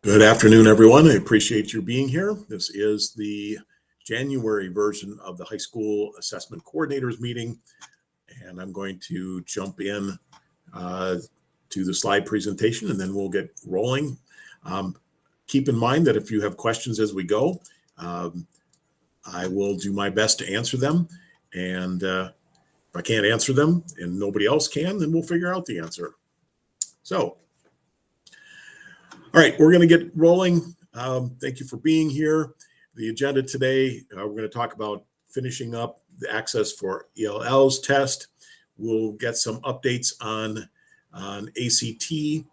Good afternoon, everyone. I appreciate you being here. This is the January version of the high school assessment coordinators meeting, and I'm going to jump in to the slide presentation and then we'll get rolling. Keep in mind that if you have questions as we go, I will do my best to answer them. And if I can't answer them and nobody else can, then we'll figure out the answer. So, all right, we're going to get rolling. Thank you for being here. The agenda today, we're going to talk about finishing up the access for ELL's test. We'll get some updates on ACT.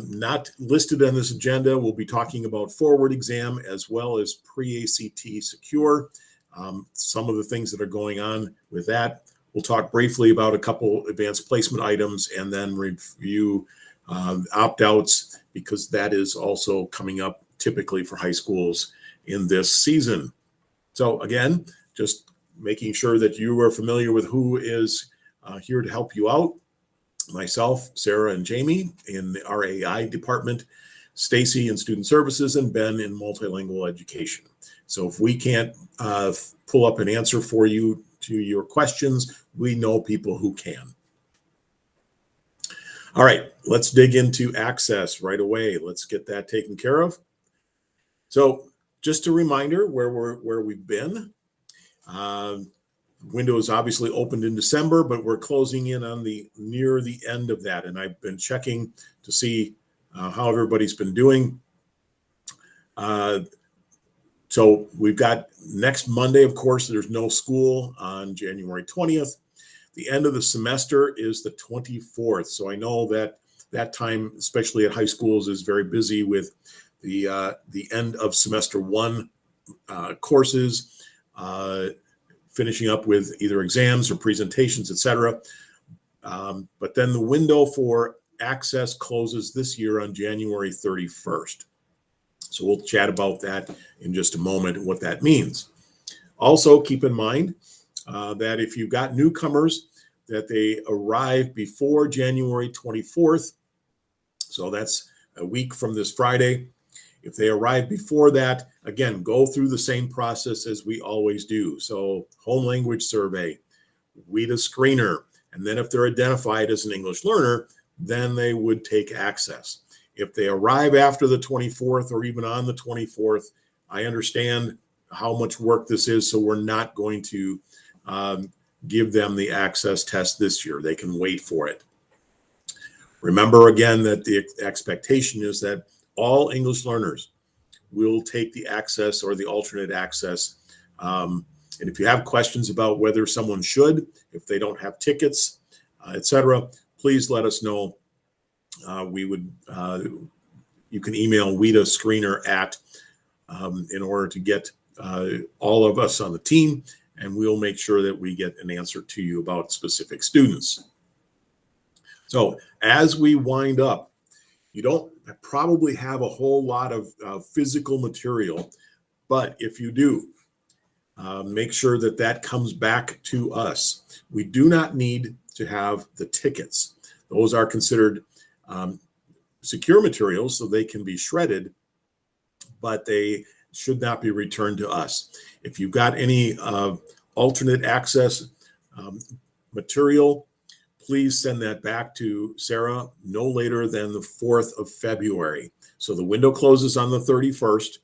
Not listed on this agenda, we'll be talking about forward exam as well as pre-ACT secure. Some of the things that are going on with that. We'll talk briefly about a couple advanced placement items and then review opt-outs, because that is also coming up typically for high schools in this season. So again, just making sure that you are familiar with who is here to help you out. Myself, Sarah, and Jamie in the RAI department, Stacy in student services, and Ben in multilingual education. So if we can't pull up an answer for you to your questions, we know people who can. All right, let's dig into access right away. Let's get that taken care of. So just a reminder where we've been. Windows obviously opened in December, but we're closing in on near the end of that. And I've been checking to see how everybody's been doing. So we've got next Monday, of course, there's no school on January 20th. The end of the semester is the 24th. So I know that time, especially at high schools, is very busy with the end of semester one courses, finishing up with either exams or presentations, etc. But then the window for access closes this year on January 31st. So we'll chat about that in just a moment, what that means. Also, keep in mind that if you've got newcomers, that they arrive before January 24th. So that's a week from this Friday. If they arrive before that, again, go through the same process as we always do. So home language survey, WIDA screener, and then if they're identified as an English learner, then they would take access. If they arrive after the 24th or even on the 24th, I understand how much work this is, so we're not going to give them the access test this year. They can wait for it. Remember again that the expectation is that all English learners will take the access or the alternate access. And if you have questions about whether someone should, if they don't have tickets, etc., please let us know. You can email WIDA screener at in order to get all of us on the team, and we'll make sure that we get an answer to you about specific students. So as we wind up, you don't probably have a whole lot of physical material, but if you do, make sure that that comes back to us. We do not need to have the tickets. Those are considered secure materials, so they can be shredded, but they should not be returned to us. If you've got any alternate access material, please send that back to Sarah no later than the 4th of February. So the window closes on the 31st.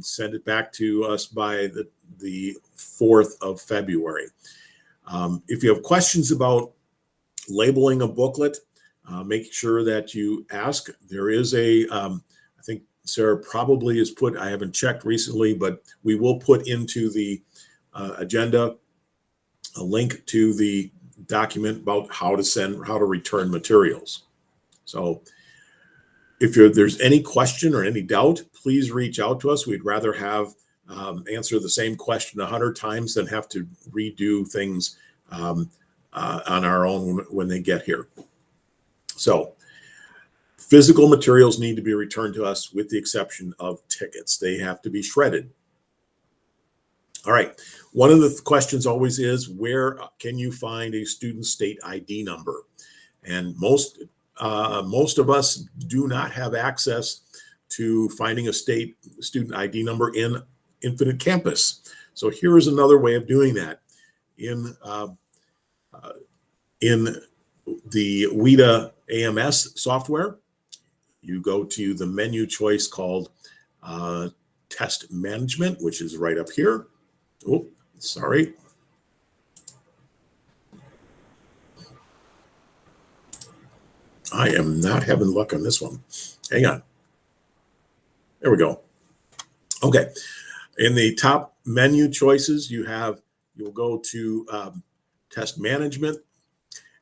Send it back to us by the 4th of February. If you have questions about labeling a booklet, make sure that you ask. There is I think Sarah probably has put, I haven't checked recently, but we will put into the agenda a link to the document about how to return materials. So if there's any question or any doubt, please reach out to us. We'd rather have answer the same question 100 times than have to redo things on our own when they get here. So physical materials need to be returned to us with the exception of tickets. They have to be shredded. All right. One of the questions always is, where can you find a student state ID number? And most of us do not have access to finding a state student ID number in Infinite Campus. So here is another way of doing that. In the WIDA AMS software, you go to the menu choice called Test Management, which is right up here. Oh, sorry. I am not having luck on this one. Hang on. There we go. Okay. In the top menu choices, you'll go to Test Management.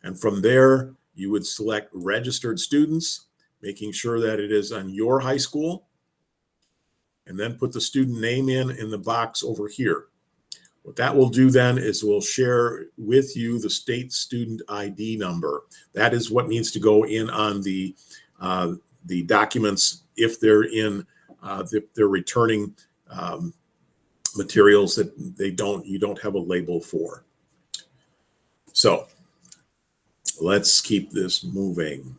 And from there, you would select Registered Students, making sure that it is on your high school. And then put the student name in the box over here. What that will do then is we'll share with you the state student ID number. That is what needs to go in on the documents if they're returning materials that you don't have a label for. So let's keep this moving.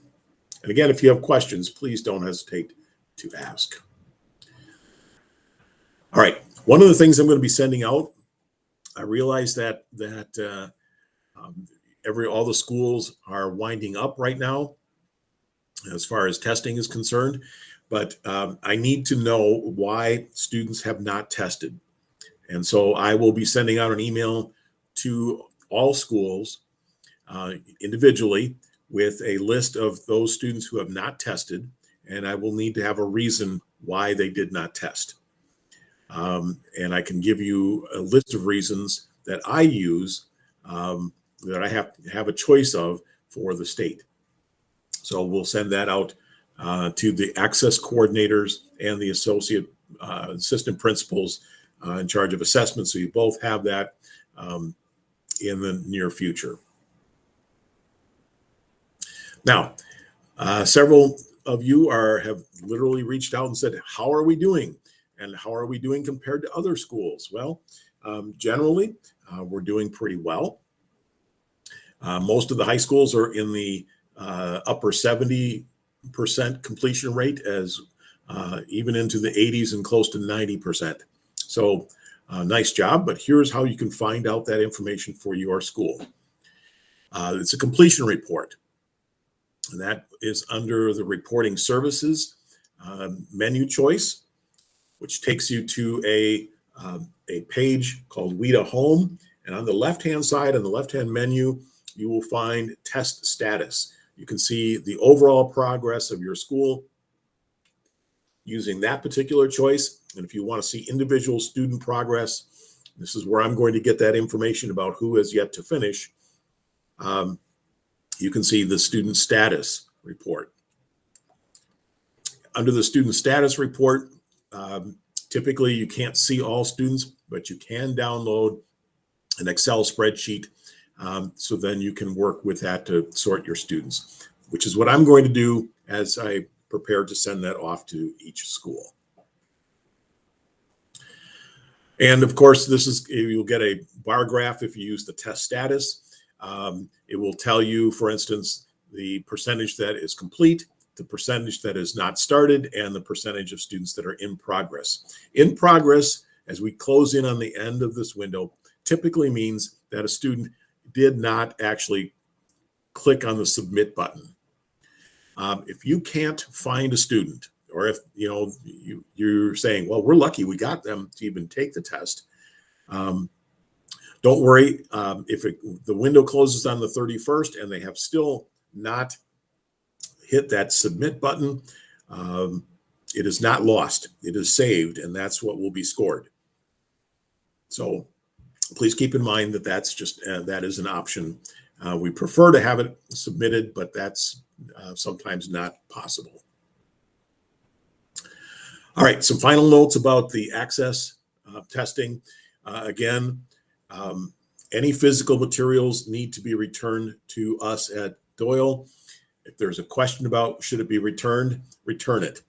And again, if you have questions, please don't hesitate to ask. All right, one of the things I'm going to be sending out, I realize that all the schools are winding up right now as far as testing is concerned, but I need to know why students have not tested. And so I will be sending out an email to all schools individually with a list of those students who have not tested, and I will need to have a reason why they did not test. And I can give you a list of reasons that I use that I have a choice of for the state. So we'll send that out to the access coordinators and the assistant principals in charge of assessment. So you both have that in the near future. Now, several of you have literally reached out and said, how are we doing? And how are we doing compared to other schools? Well, generally, we're doing pretty well. Most of the high schools are in the upper 70% completion rate, as even into the 80s and close to 90%. So nice job, but here's how you can find out that information for your school. It's a completion report, and that is under the reporting services menu choice, which takes you to a page called WIDA Home. And on the left-hand side, on the left-hand menu, you will find test status. You can see the overall progress of your school using that particular choice. And if you want to see individual student progress, this is where I'm going to get that information about who has yet to finish. You can see the student status report. Under the student status report, typically you can't see all students, but you can download an Excel spreadsheet. So then you can work with that to sort your students, which is what I'm going to do as I prepare to send that off to each school. And of course, you'll get a bar graph if you use the test status. It will tell you, for instance, the percentage that is complete, the percentage that is not started, and the percentage of students that are in progress. In progress, as we close in on the end of this window, typically means that a student did not actually click on the submit button. If you can't find a student, or if you're saying, well, we're lucky we got them to even take the test, don't worry. If the window closes on the 31st and they have still not hit that submit button, it is not lost. It is saved, and that's what will be scored. So please keep in mind that that is an option. We prefer to have it submitted, but that's sometimes not possible. All right, some final notes about the access testing. Again, any physical materials need to be returned to us at Doyle. If there's a question about should it be returned, return it,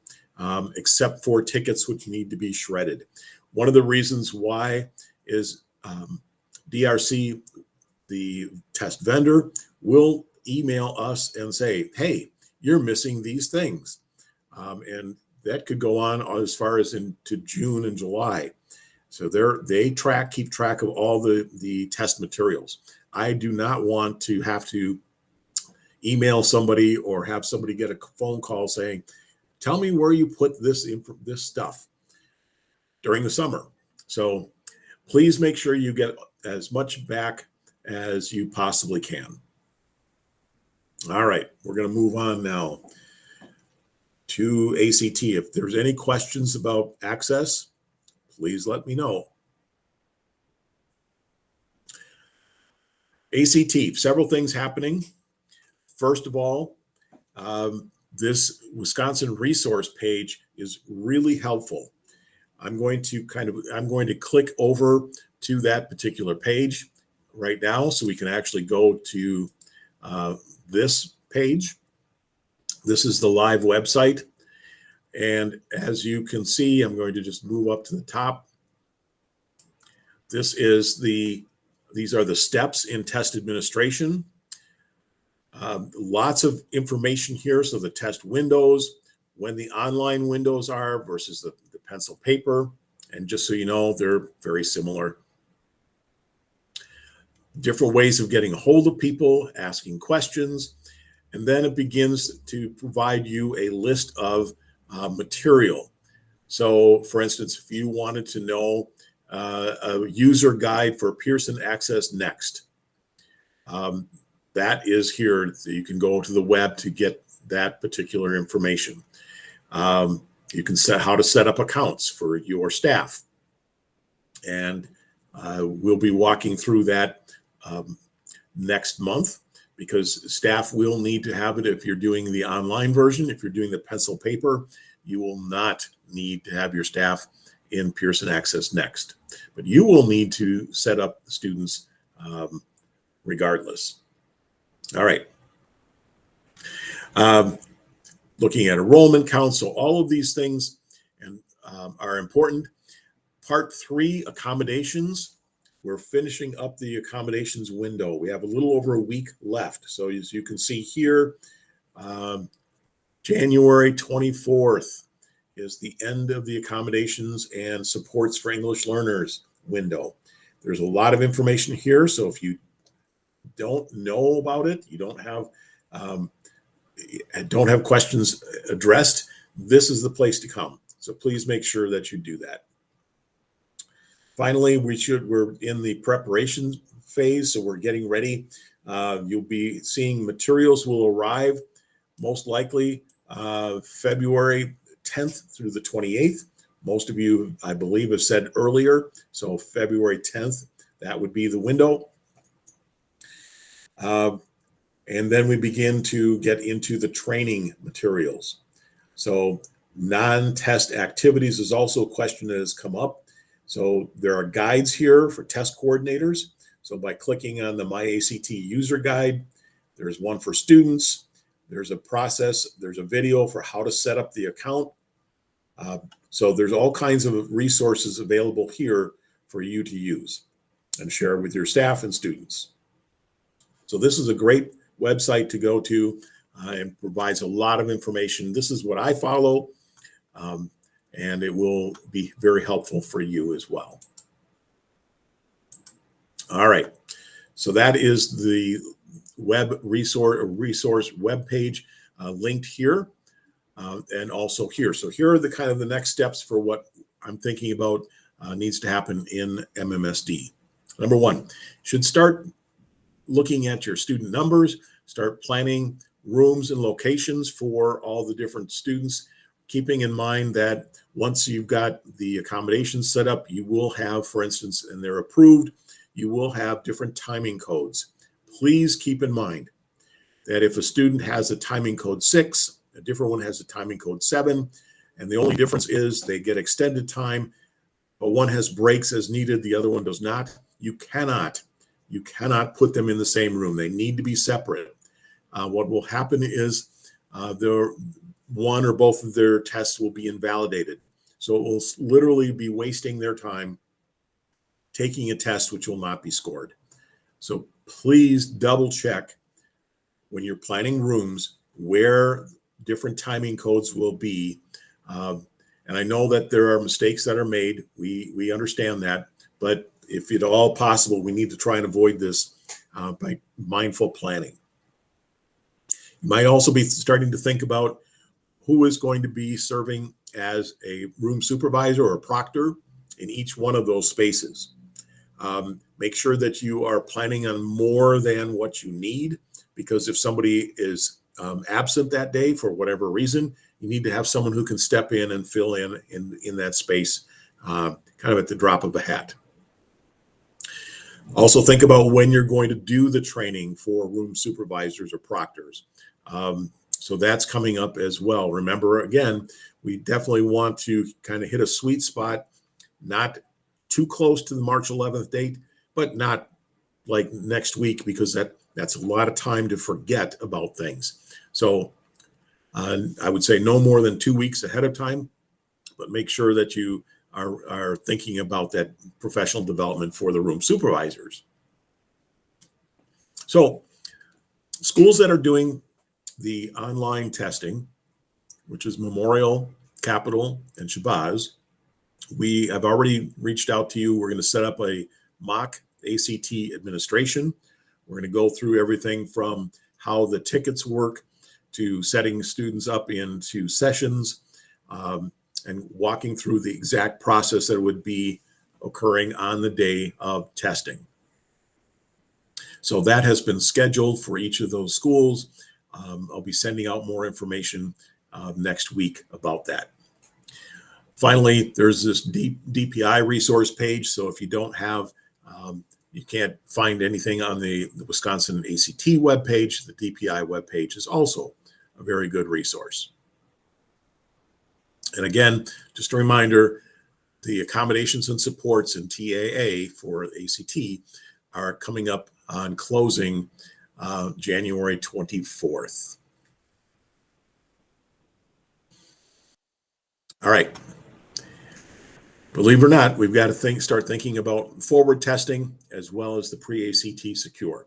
except for tickets which need to be shredded. One of the reasons why is DRC, the test vendor, will email us and say, hey, you're missing these things. And that could go on as far as into June and July. So they keep track of all the test materials. I do not want to have to email somebody or have somebody get a phone call saying, tell me where you put this stuff during the summer. So please make sure you get as much back as you possibly can. All right, we're going to move on now to ACT. If there's any questions about access, please let me know. ACT, several things happening. First of all, this Wisconsin resource page is really helpful. I'm going to click over to that particular page right now so we can actually go to this page. This is the live website. And as you can see, I'm going to just move up to the top. These are the steps in test administration. Lots of information here. So the test windows, when the online windows are versus the pencil paper. And just so you know, they're very similar. Different ways of getting a hold of people, asking questions. And then it begins to provide you a list of material. So for instance, if you wanted to know a user guide for Pearson Access Next, that is here. So you can go to the web to get that particular information. You can set how to set up accounts for your staff. And we'll be walking through that next month, because staff will need to have it. If you're doing the online version, if you're doing the pencil paper, you will not need to have your staff in Pearson Access Next. But you will need to set up the students regardless. All right. Looking at enrollment count. So all of these things are important. Part 3, accommodations. We're finishing up the accommodations window. We have a little over a week left. So as you can see here, January 24th is the end of the accommodations and supports for English learners window. There's a lot of information here. So if you don't know about it, you don't have questions addressed, this is the place to come. So please make sure that you do that. Finally, we're in the preparation phase, so we're getting ready. You'll be seeing materials will arrive most likely February 10th through the 28th. Most of you, I believe, have said earlier, so February 10th, that would be the window. And then we begin to get into the training materials. So non-test activities is also a question that has come up. So there are guides here for test coordinators. So by clicking on the My ACT user guide, there's one for students. There's a process. There's a video for how to set up the account. So there's all kinds of resources available here for you to use and share with your staff and students. So this is a great website to go to. It provides a lot of information. This is what I follow. And it will be very helpful for you as well. All right, so that is the web resource web page linked here and also here. So here are the next steps for what I'm thinking about needs to happen in MMSD. Number 1, you should start looking at your student numbers, start planning rooms and locations for all the different students, keeping in mind that once you've got the accommodations set up, you will have, for instance, and they're approved, you will have different timing codes. Please keep in mind that if a student has a timing code 6, a different one has a timing code 7, and the only difference is they get extended time, but one has breaks as needed, the other one does not, you cannot put them in the same room. They need to be separate. What will happen is one or both of their tests will be invalidated. So it will literally be wasting their time taking a test which will not be scored. So please double check when you're planning rooms where different timing codes will be And I know that there are mistakes that are made. We understand that, but if at all possible, we need to try and avoid this by mindful planning. You might also be starting to think about who is going to be serving as a room supervisor or proctor in each one of those spaces. Make sure that you are planning on more than what you need, because if somebody is absent that day for whatever reason, you need to have someone who can step in and fill in that space, kind of at the drop of a hat. Also think about when you're going to do the training for room supervisors or proctors. So that's coming up as well. Remember, again, we definitely want to kind of hit a sweet spot, not too close to the March 11th date, but not like next week, because that's a lot of time to forget about things. So I would say no more than 2 weeks ahead of time, but make sure that you are thinking about that professional development for the room supervisors. So schools that are doing the online testing, which is Memorial, Capital, and Shabazz, we have already reached out to you. We're going to set up a mock ACT administration. We're going to go through everything from how the tickets work to setting students up into sessions, and walking through the exact process that would be occurring on the day of testing. So that has been scheduled for each of those schools. I'll be sending out more information next week about that. Finally, there's this DPI resource page. So if you don't have, you can't find anything on the Wisconsin ACT webpage, the DPI webpage is also a very good resource. And again, just a reminder, the accommodations and supports in TAA for ACT are coming up on closing January 24th. All right. Believe it or not, we've got to start thinking about forward testing as well as the pre-ACT secure.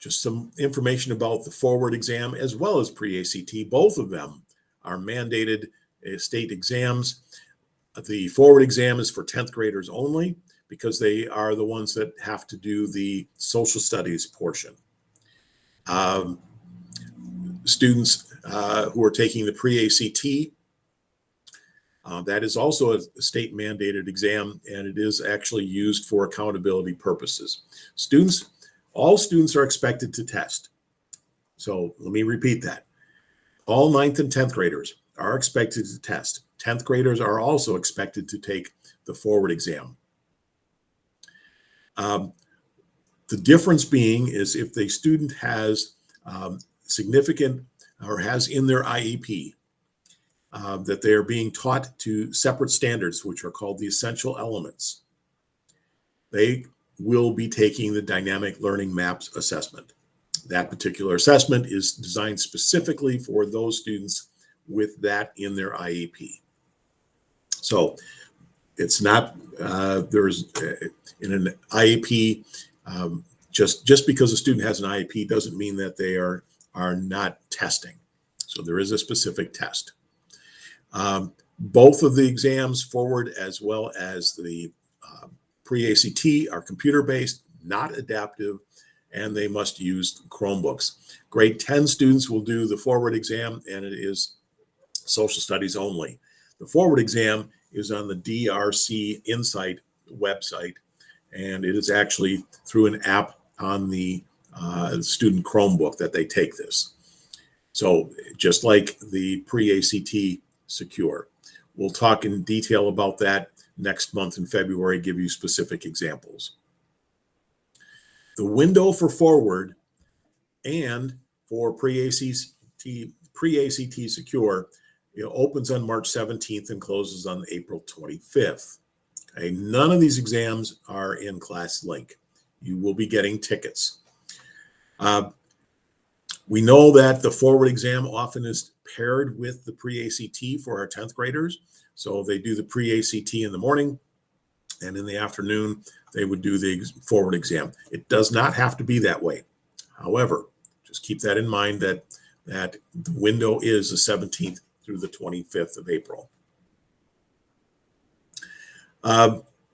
Just some information about the forward exam as well as pre-ACT. Both of them are mandated state exams. The forward exam is for 10th graders only, because they are the ones that have to do the social studies portion. Students who are taking the pre-ACT, that is also a state mandated exam, and it is actually used for accountability purposes. All students are expected to test. So let me repeat that. All 9th and 10th graders are expected to test. 10th graders are also expected to take the forward exam. The difference being is if the student has significant or has in their IEP that they are being taught to separate standards, which are called the essential elements, they will be taking the dynamic learning maps assessment. That particular assessment is designed specifically for those students with that in their IEP. So it's not, there's in an IEP, just because a student has an IEP doesn't mean that they are not testing. So there is a specific test. Both of the exams, forward as well as the pre-ACT, are computer-based, not adaptive, and they must use Chromebooks. Grade 10 students will do the forward exam, and it is social studies only. The forward exam is on the DRC Insight website, and it is actually through an app on the student Chromebook that they take this. So just like the pre-ACT secure. We'll talk in detail about that next month in February, give you specific examples. The window for forward and for pre-ACT secure, opens on March 17th and closes on April 25th. Okay, none of these exams are in Class Link. You will be getting tickets. We know that the forward exam often is paired with the pre-ACT for our 10th graders. So they do the pre-ACT in the morning, and in the afternoon, they would do the forward exam. It does not have to be that way. However, just keep that in mind that that the window is the 17th through the 25th of April.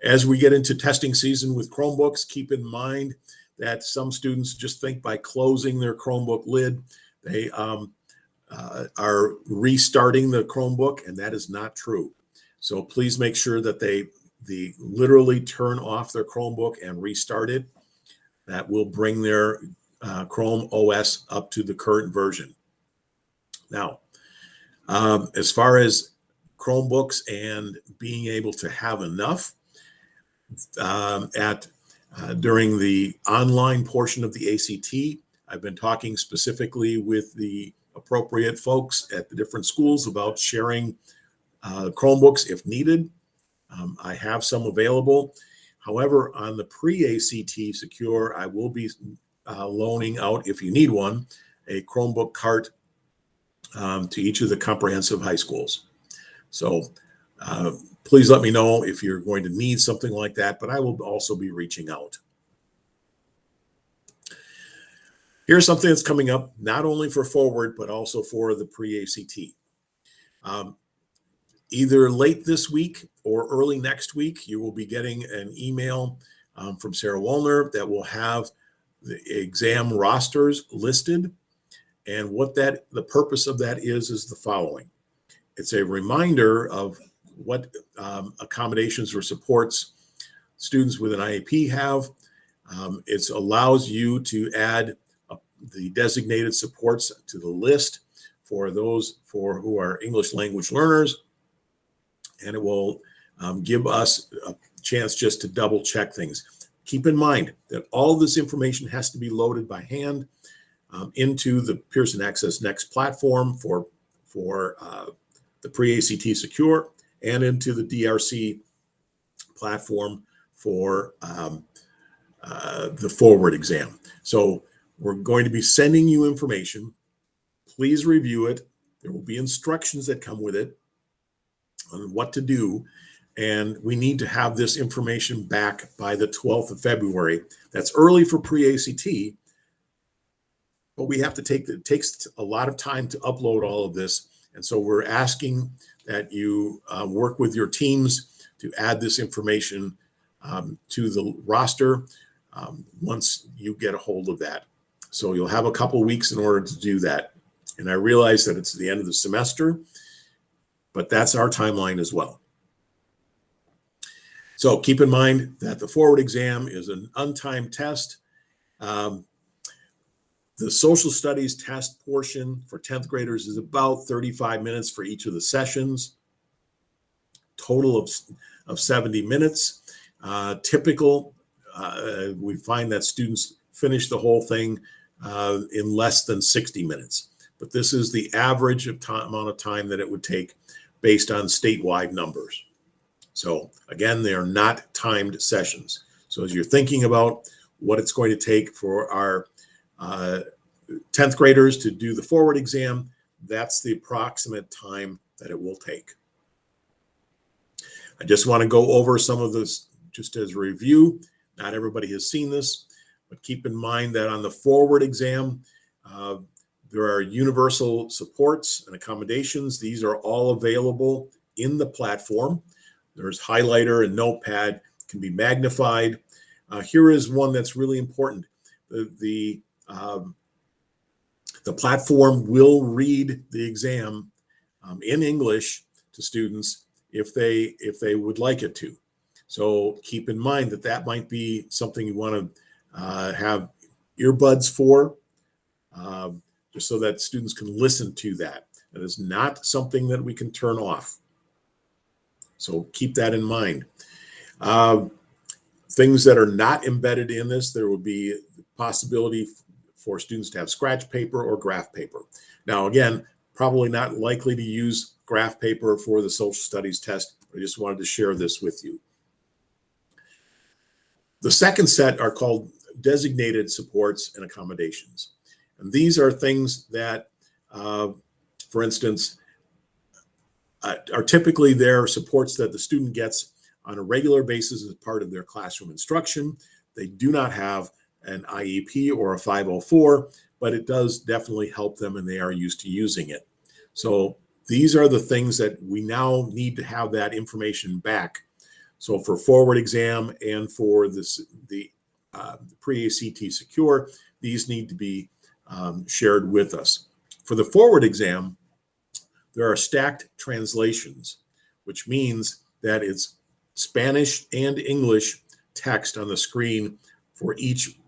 As we get into testing season with Chromebooks, keep in mind that some students just think by closing their Chromebook lid, they are restarting the Chromebook, and that is not true. So please make sure that they literally turn off their Chromebook and restart it. That will bring their Chrome OS up to the current version. Now, as far as Chromebooks and being able to have enough during the online portion of the ACT, I've been talking specifically with the appropriate folks at the different schools about sharing Chromebooks if needed. I have some available. However, on the PreACT Secure, I will be loaning out, if you need one, a Chromebook cart to each of the comprehensive high schools. So please let me know if you're going to need something like that, but I will also be reaching out. Here's something that's coming up, not only for Forward, but also for the PreACT. Either late this week or early next week, you will be getting an email from Sarah Wallner that will have the exam rosters listed. And what the purpose of that is the following. It's a reminder of what accommodations or supports students with an IEP have. It allows you to add the designated supports to the list for those who are English language learners. And it will give us a chance just to double check things. Keep in mind that all this information has to be loaded by hand into the Pearson Access Next platform for the PreACT Secure, and into the DRC platform for the Forward exam. So we're going to be sending you information. Please review it. There will be instructions that come with it on what to do. And we need to have this information back by the 12th of February. That's early for PreACT, but we have to it takes a lot of time to upload all of this. And so we're asking that you work with your teams to add this information to the roster once you get a hold of that. So you'll have a couple weeks in order to do that. And I realize that it's the end of the semester, but that's our timeline as well. So keep in mind that the Forward exam is an untimed test. The social studies test portion for 10th graders is about 35 minutes for each of the sessions, total of 70 minutes. Typical, we find that students finish the whole thing in less than 60 minutes. But this is the average amount of time that it would take based on statewide numbers. So again, they are not timed sessions. So as you're thinking about what it's going to take for our 10th graders to do the Forward exam, that's the approximate time that it will take. I just want to go over some of this just as a review. Not everybody has seen this, but keep in mind that on the Forward exam, there are universal supports and accommodations. These are all available in the platform. There's highlighter and notepad, can be magnified. Here is one that's really important. The platform will read the exam in English to students if they would like it to. So keep in mind that might be something you want to have earbuds for, just so that students can listen to that. That is not something that we can turn off. So keep that in mind. Things that are not embedded in this, there will be the possibility for students to have scratch paper or graph paper. Now, again, probably not likely to use graph paper for the social studies test. I just wanted to share this with you. The second set are called designated supports and accommodations. And these are things that, for instance, are typically their supports that the student gets on a regular basis as part of their classroom instruction. They do not have an IEP or a 504, but it does definitely help them and they are used to using it. So these are the things that we now need to have that information back. So for forward exam and for the PreACT Secure, these need to be shared with us. For the forward exam, there are stacked translations, which means that it's Spanish and English text on the screen for each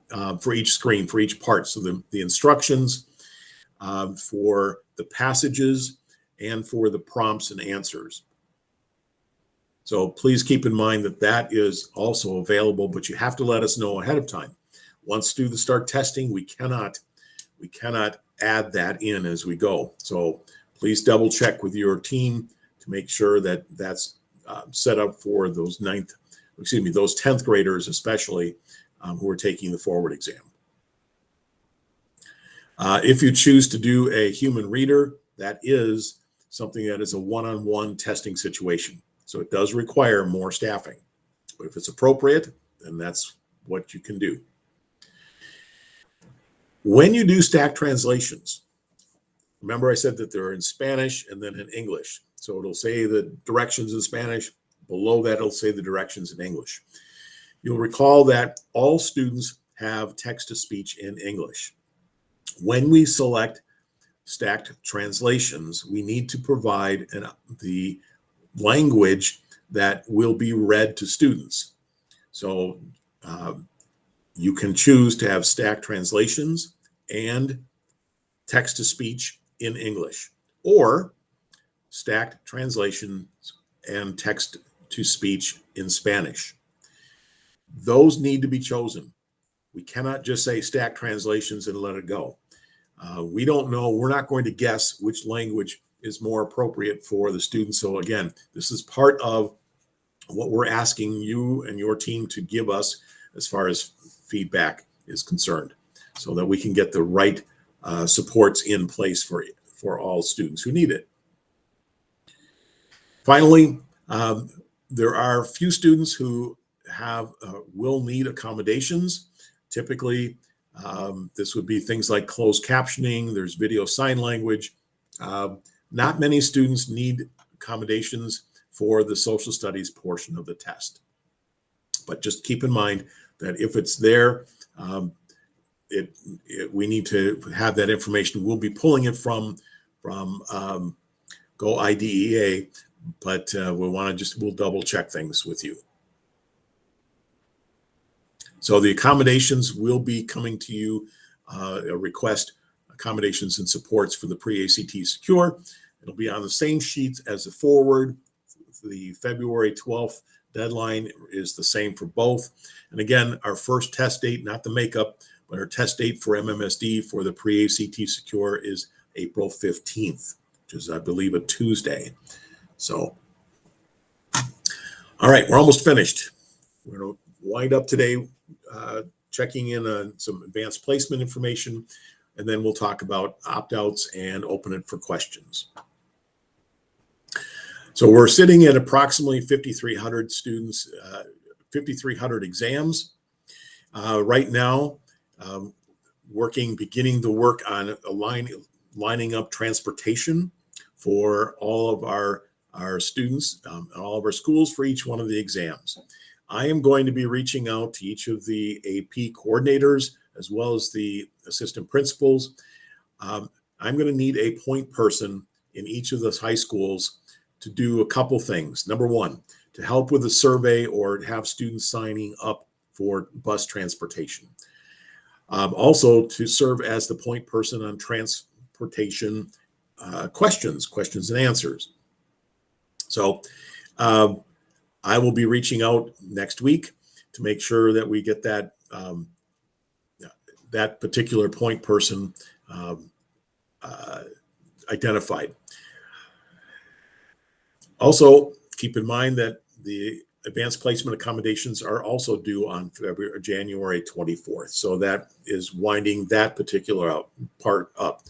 screen, for each part. So the instructions, for the passages, and for the prompts and answers. So please keep in mind that that is also available, but you have to let us know ahead of time. Once students start testing, we cannot add that in as we go. So please double check with your team to make sure that that's set up for those 10th graders especially who are taking the forward exam. If you choose to do a human reader, that is something that is a one-on-one testing situation. So it does require more staffing. But if it's appropriate, then that's what you can do. When you do stack translations, remember I said that they're in Spanish and then in English. So it'll say the directions in Spanish. Below that, it'll say the directions in English. You'll recall that all students have text-to-speech in English. When we select stacked translations, we need to provide the language that will be read to students. So you can choose to have stacked translations and text-to-speech in English, or stacked translations and text-to-speech in Spanish. Those need to be chosen. We cannot just say stacked translations and let it go. We don't know. We're not going to guess which language is more appropriate for the students. So again, this is part of what we're asking you and your team to give us as far as feedback is concerned, so that we can get the right supports in place for all students who need it. Finally, there are a few students who will need accommodations. Typically, this would be things like closed captioning. There's video sign language. Not many students need accommodations for the social studies portion of the test. But just keep in mind that if it's there, we need to have that information. We'll be pulling it from Go IDEA, but we'll double check things with you. So the accommodations will be coming to you, a request accommodations and supports for the PreACT Secure. It'll be on the same sheets as the forward. The February 12th deadline is the same for both. And again, our first test date, not the makeup, but our test date for MMSD for the PreACT Secure is April 15th, which is, I believe, a Tuesday. So, all right, we're almost finished. We're going to wind up today checking in on some advanced placement information, and then we'll talk about opt-outs and open it for questions. So we're sitting at approximately 5,300 students, 5,300 exams. Right now, beginning to work on lining up transportation for all of our students and all of our schools for each one of the exams. I am going to be reaching out to each of the AP coordinators as well as the assistant principals. I'm going to need a point person in each of those high schools to do a couple things. Number one, to help with a survey or have students signing up for bus transportation. Also to serve as the point person on transportation questions and answers. So I will be reaching out next week to make sure that we get that that particular point person identified. Also, keep in mind that the advanced placement accommodations are also due on January 24th. So that is winding that particular part up.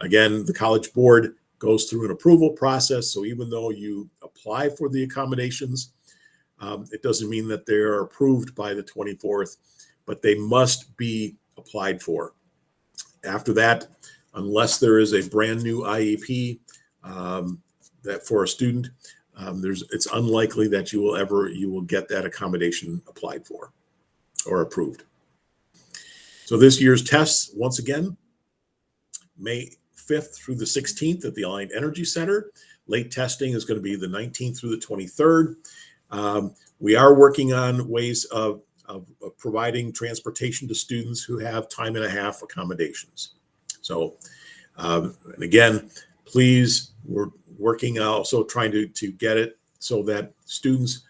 Again, the College Board goes through an approval process. So even though you apply for the accommodations, it doesn't mean that they are approved by the 24th, but they must be applied for. After that, unless there is a brand new IEP that for a student, it's unlikely that you will get that accommodation applied for or approved. So this year's tests, once again, May 5th through the 16th at the Alliant Energy Center. Late testing is going to be the 19th through the 23rd. We are working on ways of providing transportation to students who have time and a half accommodations. So, and again, please, we're working also trying to get it so that students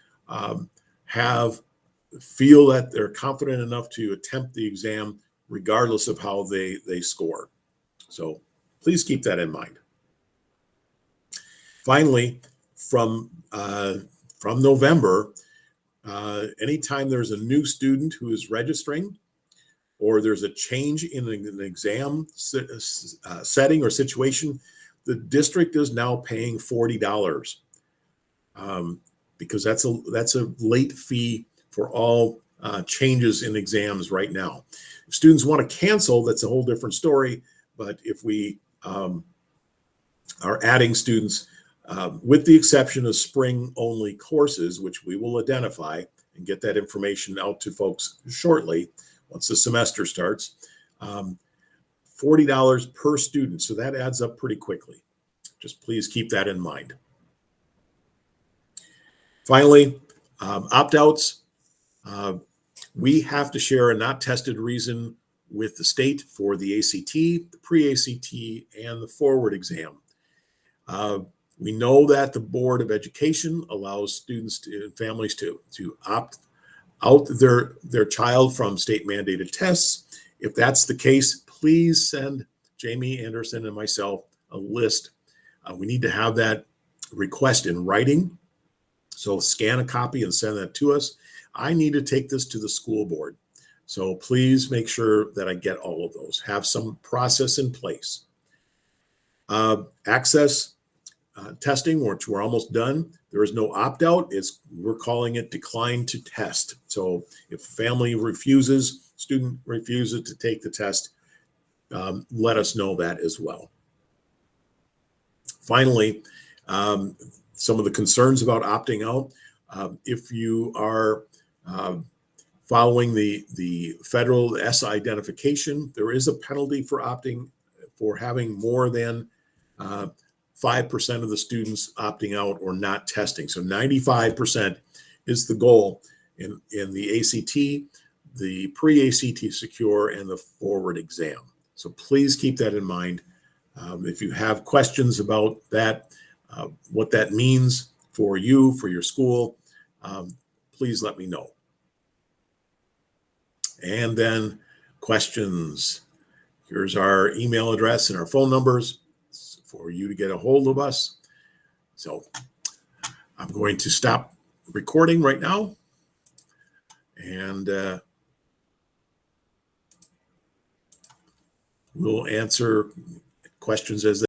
feel that they're confident enough to attempt the exam regardless of how they score. So please keep that in mind. Finally, from November, anytime there's a new student who is registering or there's a change in an exam setting or situation, the district is now paying $40 because that's a late fee for all changes in exams right now. If students want to cancel, that's a whole different story. But if we are adding students, with the exception of spring-only courses, which we will identify and get that information out to folks shortly once the semester starts, $40 per student. So that adds up pretty quickly. Just please keep that in mind. Finally, opt-outs. We have to share a not tested reason with the state for the ACT, the pre-ACT, and the forward exam. We know that the Board of Education allows students and families to opt out their child from state mandated tests. If that's the case, please send Jamie Anderson and myself a list. We need to have that request in writing. So scan a copy and send that to us. I need to take this to the school board. So please make sure that I get all of those. Have some process in place. Access testing, which we're almost done. There is no opt-out. We're calling it decline to test. So if family refuses, student refuses to take the test, let us know that as well. Finally, some of the concerns about opting out. If you are following the federal S identification, there is a penalty for having more than 5% of the students opting out or not testing. So 95% is the goal in the ACT, the pre-ACT secure, and the forward exam. So please keep that in mind. If you have questions about that, what that means for you, for your school, please let me know. And then questions. Here's our email address and our phone numbers for you to get a hold of us. So I'm going to stop recording right now, and we'll answer questions as